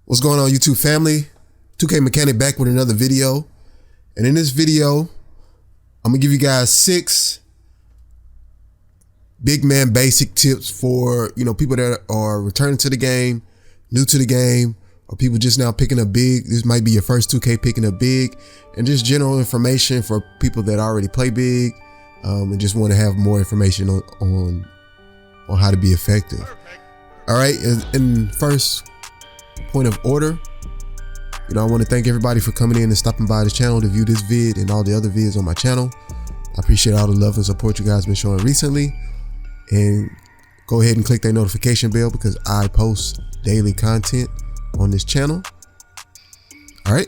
What's going on, YouTube family? 2K Mechanic back with another video. And in this video, I'm gonna give you guys 6 big man basic tips for, people that are returning to the game, new to the game, or people just now picking up big. This might be your first 2K picking up big, and just general information for people that already play big and just want to have more information on how to be effective. All right, in first point of order, I want to thank everybody for coming in and stopping by this channel to view this vid and all the other vids on my channel. I appreciate all the love and support you guys been showing recently, and go ahead and click that notification bell because I post daily content on this channel. All right,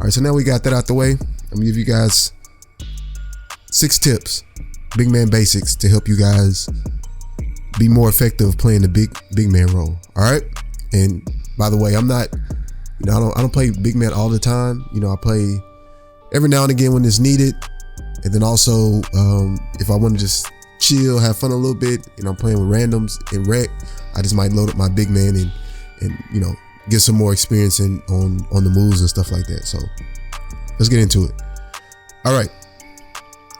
so now we got that out the way. I'm gonna give you guys 6 tips, big man basics, to help you guys be more effective playing the big man role. All right, and by the way, I'm not, I don't play big man all the time. I play every now and again when it's needed, and then also if I want to just chill, have fun a little bit, I'm playing with randoms in rec, I just might load up my big man and get some more experience on the moves and stuff like that. So let's get into it. All right,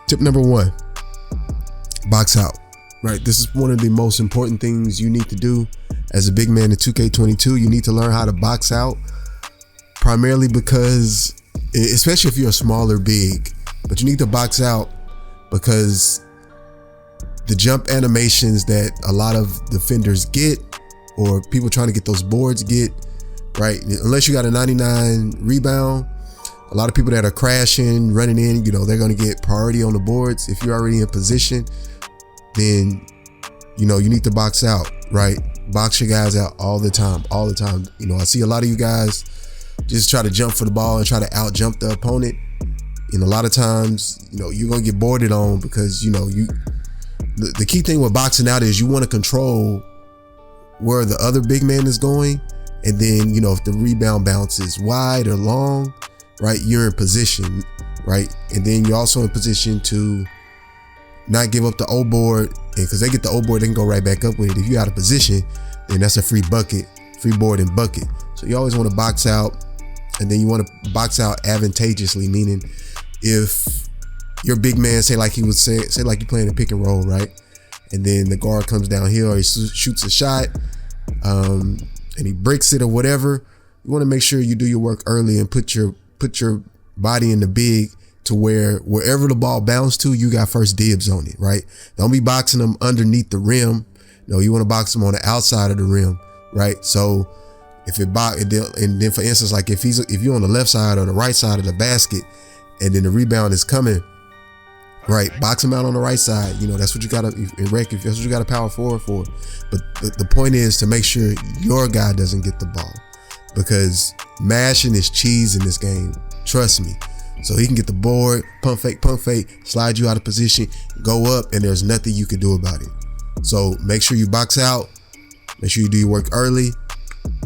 tip number 1, box out. Right, this is one of the most important things you need to do as a big man in 2K22. You need to learn how to box out, primarily because, especially if you're a smaller big, but you need to box out because the jump animations that a lot of defenders get, or people trying to get those boards get, right? Unless you got a 99 rebound, a lot of people that are crashing, running in, they're going to get priority on the boards. If you're already in position, then you need to box out, right? Box your guys out all the time. I see a lot of you guys just try to jump for the ball and try to out jump the opponent, and a lot of times you're gonna get boarded on because the key thing with boxing out is you want to control where the other big man is going, and then if the rebound bounces wide or long, right, you're in position, right? And then you're also in position to not give up the O board, and because they get the O board, they can go right back up with it. If you're out of position, then that's a free bucket, free board and bucket. So you always want to box out, and then you want to box out advantageously, meaning if your big man, say like you're playing a pick and roll, right? And then the guard comes down here, or he shoots a shot, and he breaks it or whatever, you want to make sure you do your work early and put your body in the big to wherever the ball bounced to, you got first dibs on it, right? Don't be boxing them underneath the rim. No, you want to box them on the outside of the rim, right? So if it and then for instance, like if you're on the left side or the right side of the basket, and then the rebound is coming, right? Box him out on the right side. That's what you gotta wreck, if that's what you got to power forward for. But the point is to make sure your guy doesn't get the ball, because mashing is cheese in this game. Trust me. So he can get the board, pump fake, slide you out of position, go up, and there's nothing you can do about it. So make sure you box out, make sure you do your work early,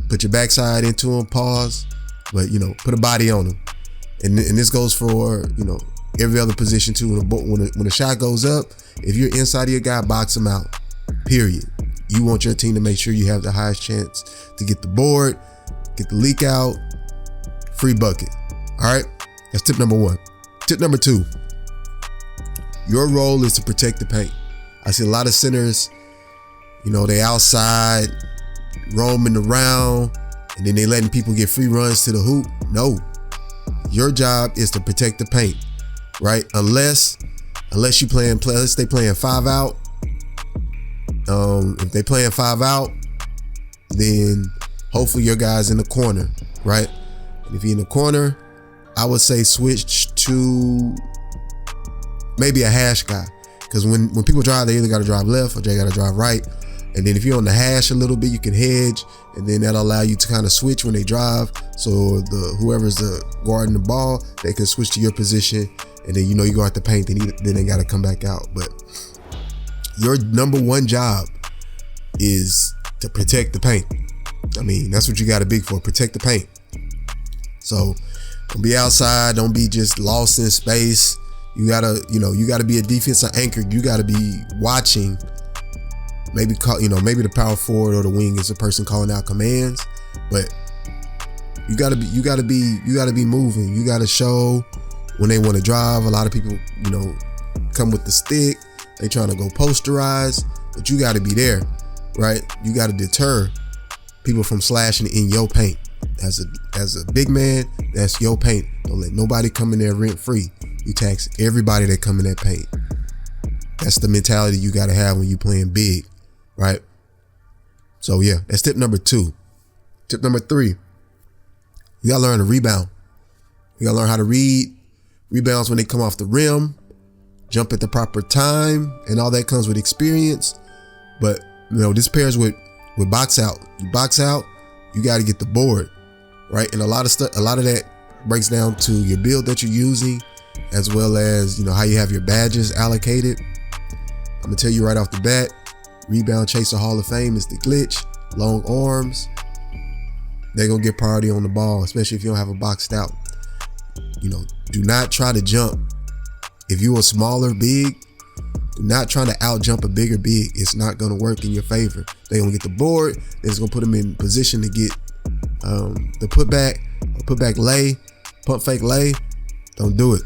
put your backside into him, pause, but put a body on him. And this goes for every other position too. When the shot goes up, if you're inside of your guy, box him out, period. You want your team to make sure you have the highest chance to get the board, get the leak out, free bucket. All right, that's tip number 1. Tip number 2, your role is to protect the paint. I see a lot of centers, they outside roaming around, and then they letting people get free runs to the hoop. No, your job is to protect the paint, right? Unless you let's they playing 5 out. If they playing 5 out, then hopefully your guy's in the corner, right? And if you're in the corner, I would say switch to maybe a hash guy, because when people drive, they either got to drive left or they got to drive right. And then if you're on the hash a little bit, you can hedge, and then that'll allow you to kind of switch when they drive. So whoever's guarding the ball, they can switch to your position, and then you go out the paint, then they got to come back out. But your number 1 job is to protect the paint. I mean, that's what you got a big for, protect the paint. So don't be outside, don't be just lost in space. You gotta be a defensive anchor. You gotta be watching. Maybe the power forward or the wing is a person calling out commands, but You gotta be moving. You gotta show when they want to drive. A lot of people, come with the stick. They trying to go posterize, but you gotta be there, right? You gotta deter people from slashing in your paint. As a big man, that's your paint. Don't let nobody come in there rent free. You tax everybody that come in that paint. That's the mentality you gotta have when you playing big, right? So yeah, that's tip number 2. Tip number 3, you gotta learn to rebound. You gotta learn how to read rebounds when they come off the rim, jump at the proper time, and all that comes with experience. But this pairs with box out. You box out, you gotta get the board, right? And a lot of that breaks down to your build that you're using, as well as how you have your badges allocated. I'm gonna tell you right off the bat, Rebound Chaser Hall of Fame is the glitch. Long arms, they're gonna get priority on the ball, especially if you don't have a boxed out. Do not try to jump. If you a smaller big, do not try to out jump a bigger big. It's not gonna work in your favor. They're gonna get the board, then it's gonna put them in position to get the putback lay, pump fake lay. Don't do it.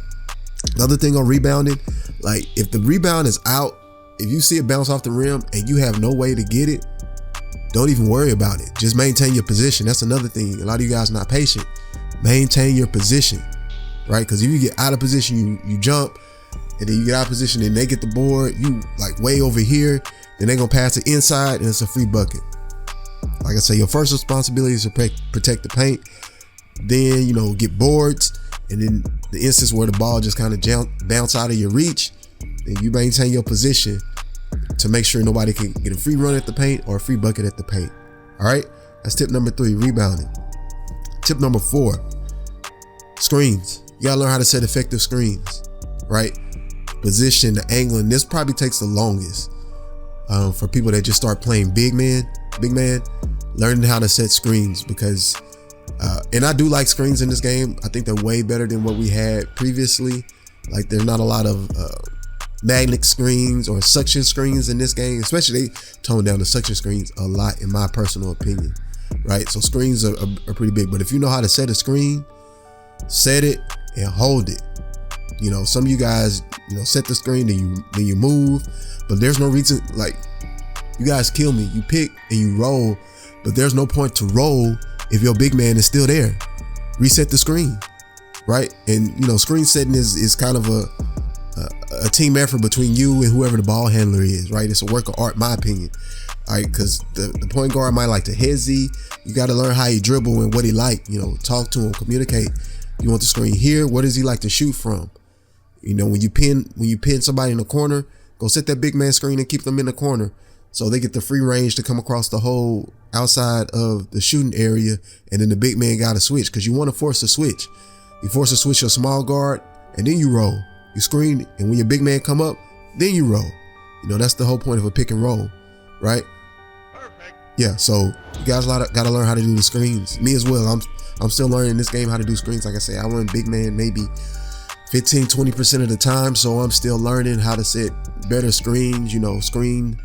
Another thing on rebounding, like if the rebound is out, if you see it bounce off the rim and you have no way to get it, don't even worry about it. Just maintain your position. That's another thing. A lot of you guys not patient. Maintain your position, right? Because if you get out of position, you jump, and then you get out of position and they get the board, you like way over here, then they're gonna pass it inside and it's a free bucket. Like I say, your first responsibility is to protect the paint. Then, get boards, and then the instance where the ball just kind of bounce out of your reach, then you maintain your position to make sure nobody can get a free run at the paint or a free bucket at the paint. All right, that's tip number 3, rebounding. Tip number 4, screens. You gotta learn how to set effective screens, right? Position, the angle, and this probably takes the longest for people that just start playing big man, learning how to set screens, because and I do like screens in this game. I think they're way better than what we had previously. Like there's not a lot of magnet screens or suction screens in this game, especially they tone down the suction screens a lot in my personal opinion, right? So screens are pretty big, but if you know how to set a screen, set it and hold it. Some of you guys, set the screen, then you move, but there's no reason, like you guys kill me. You pick and you roll, but there's no point to roll if your big man is still there. Reset the screen, right? And screen setting is kind of a team effort between you and whoever the ball handler is, right? It's a work of art, my opinion. All right, because the point guard might like to head Z. You got to learn how he dribble and what he like. Talk to him, communicate. You want the screen here? What does he like to shoot from? When you pin somebody in the corner, go set that big man screen and keep them in the corner, so they get the free range to come across the whole outside of the shooting area, and then the big man got to switch, because you want to force a switch. You force a switch your small guard, and then you roll. You screen, and when your big man come up, then you roll. That's the whole point of a pick and roll, right? Perfect. Yeah, so you guys got to learn how to do the screens. Me as well. I'm still learning this game how to do screens. Like I say, I run big man maybe 15-20% of the time, so I'm still learning how to set better screens. Screen.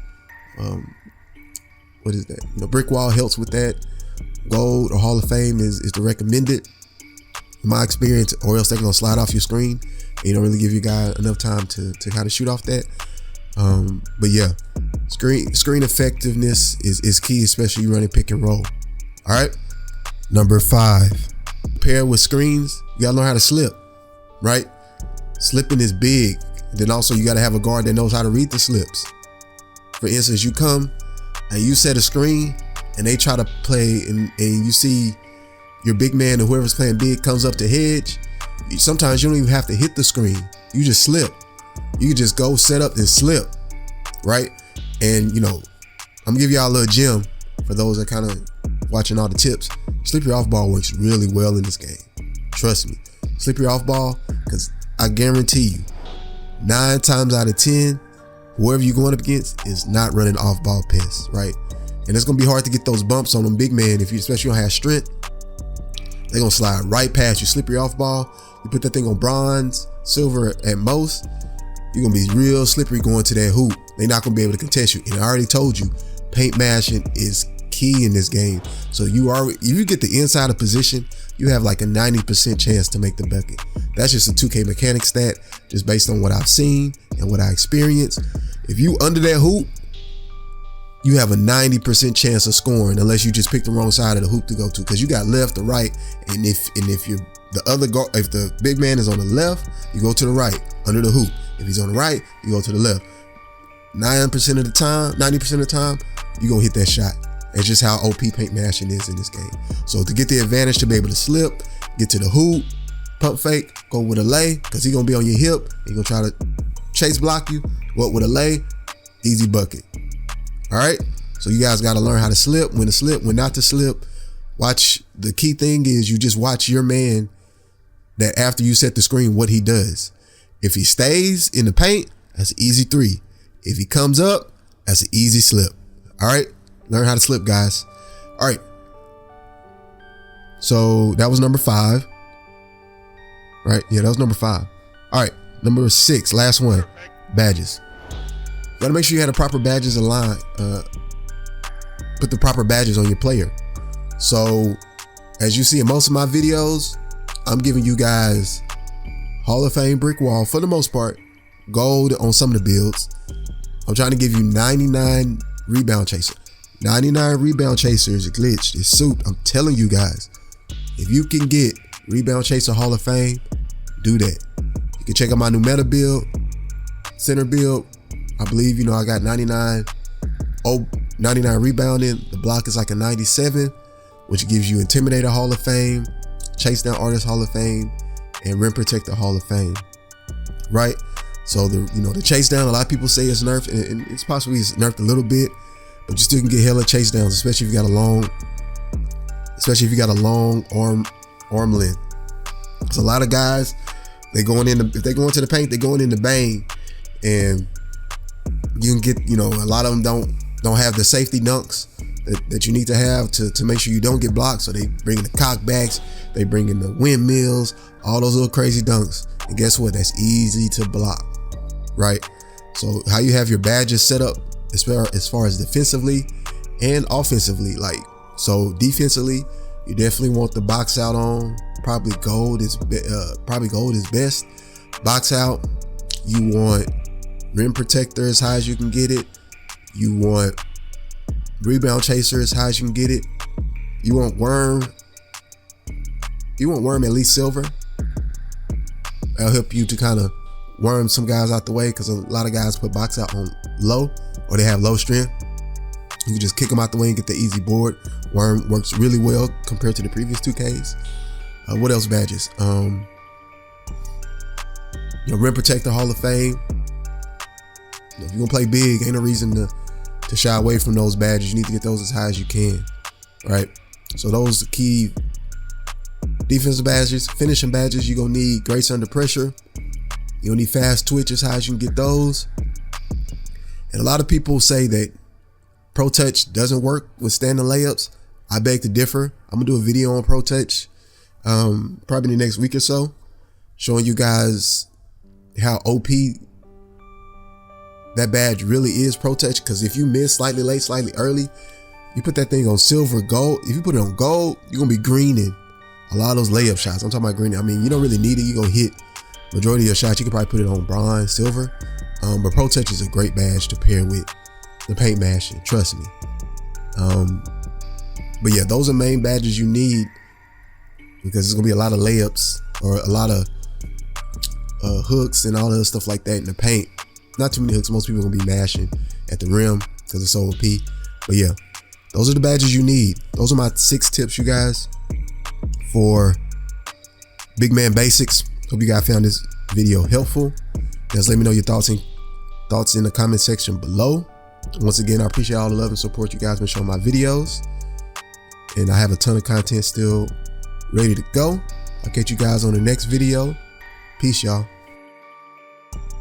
What is that? Brick wall helps with that. Gold or Hall of Fame is the recommended, in my experience, or else they're gonna slide off your screen. You don't really give your guy enough time to kind of shoot off that. But yeah, screen effectiveness is key, especially you running pick and roll. All right. Number 5, pair with screens, you gotta learn how to slip, right? Slipping is big. And then also you gotta have a guard that knows how to read the slips. For instance, you come and you set a screen and they try to play, and you see your big man or whoever's playing big comes up to hedge. Sometimes you don't even have to hit the screen. You just slip. You can just go set up and slip, right? And I'm gonna give y'all a little gem for those that kind of watching all the tips. Slippery off ball works really well in this game. Trust me. Slippery off ball, because I guarantee you, 9 times out of 10, whoever you're going up against is not running off ball piss, right? And it's gonna be hard to get those bumps on them big man if you especially don't have strength. They're gonna slide right past you. Slippery off ball, you put that thing on bronze, silver at most, you're gonna be real slippery going to that hoop. They're not gonna be able to contest you. And I already told you, paint mashing is key in this game. So if you get the inside of position, you have like a 90% chance to make the bucket. That's just a 2K mechanic stat, just based on what I've seen and what I experienced. If you under that hoop, you have a 90% chance of scoring, unless you just pick the wrong side of the hoop to go to, because you got left or right. And if you're if the big man is on the left, you go to the right under the hoop. If he's on the right, you go to the left. 90% of the time, you're gonna hit that shot. It's just how OP paint mashing is in this game. So to get the advantage, to be able to slip, get to the hoop, pump fake, go with a lay, because he's gonna be on your hip. He's gonna try to chase block you. Go up with a lay, easy bucket. All right. So you guys got to learn how to slip, when to slip, when not to slip. Watch. The key thing is you just watch your man, that after you set the screen, what he does. If he stays in the paint, that's an easy 3. If he comes up, that's an easy slip. All right. Learn how to slip, guys. All right. So that was number 5. Right. Yeah, that was number 5. All right. Number 6, last one, badges. You gotta make sure you have the proper badges aligned. Put the proper badges on your player. So as you see in most of my videos, I'm giving you guys Hall of Fame brick wall for the most part, gold on some of the builds. I'm trying to give you 99 rebound chaser. 99 rebound chaser is glitched. It's soup. I'm telling you guys, if you can get rebound chaser Hall of Fame, do that. You can check out my new meta build, center build. I believe, I got 99 rebounding. The block is like a 97, which gives you Intimidator Hall of Fame, Chase Down Artist Hall of Fame, and Rim Protector Hall of Fame. Right? So the chase down, a lot of people say it's nerfed, and it's possibly it's nerfed a little bit, but you still can get hella chase downs, especially if you got a long arm length. There's a lot of guys, if they go into the paint, they going in the bang, and you can get, a lot of them don't have the safety dunks that you need to have to make sure you don't get blocked. So they bring in the cockbacks, they bring in the windmills, all those little crazy dunks. And guess what? That's easy to block, right? So how you have your badges set up as far as defensively and offensively, so defensively, you definitely want the box out on. Probably gold is best. Box out. You want rim protector as high as you can get it. You want rebound chaser as high as you can get it. You want worm at least silver. That'll help you to kind of worm some guys out the way, because a lot of guys put box out on low, or they have low strength. You can just kick them out the way and get the easy board. Worm works really well compared to the previous 2Ks. What else badges? Rim Protector Hall of Fame. If you're gonna play big, ain't no reason to shy away from those badges. You need to get those as high as you can, right? So those are the key defensive badges. Finishing badges, you're gonna need grace under pressure. You'll need fast twitch as high as you can get those. And a lot of people say that Pro Touch doesn't work with standing layups. I beg to differ. I'm gonna do a video on Pro Touch probably in the next week or so, showing you guys how OP that badge really is, Pro Touch. Because if you miss slightly late, slightly early, you put that thing on silver, gold. If you put it on gold, you're gonna be greening a lot of those layup shots. I'm talking about greening. I mean, you don't really need it. You're gonna hit majority of your shots. You can probably put it on bronze, silver. But Pro Touch is a great badge to pair with the paint mashing, trust me. But yeah, those are main badges you need, because there's gonna be a lot of layups or a lot of hooks and all that stuff like that in the paint. Not too many hooks. Most people are gonna be mashing at the rim because it's so OP. But yeah, those are the badges you need. Those are my 6 tips, you guys, for Big Man Basics. Hope you guys found this video helpful. Just let me know your thoughts in the comment section below. Once again, I appreciate all the love and support you guys been showing my videos, and I have a ton of content still ready to go. I'll catch you guys on the next video. Peace, y'all.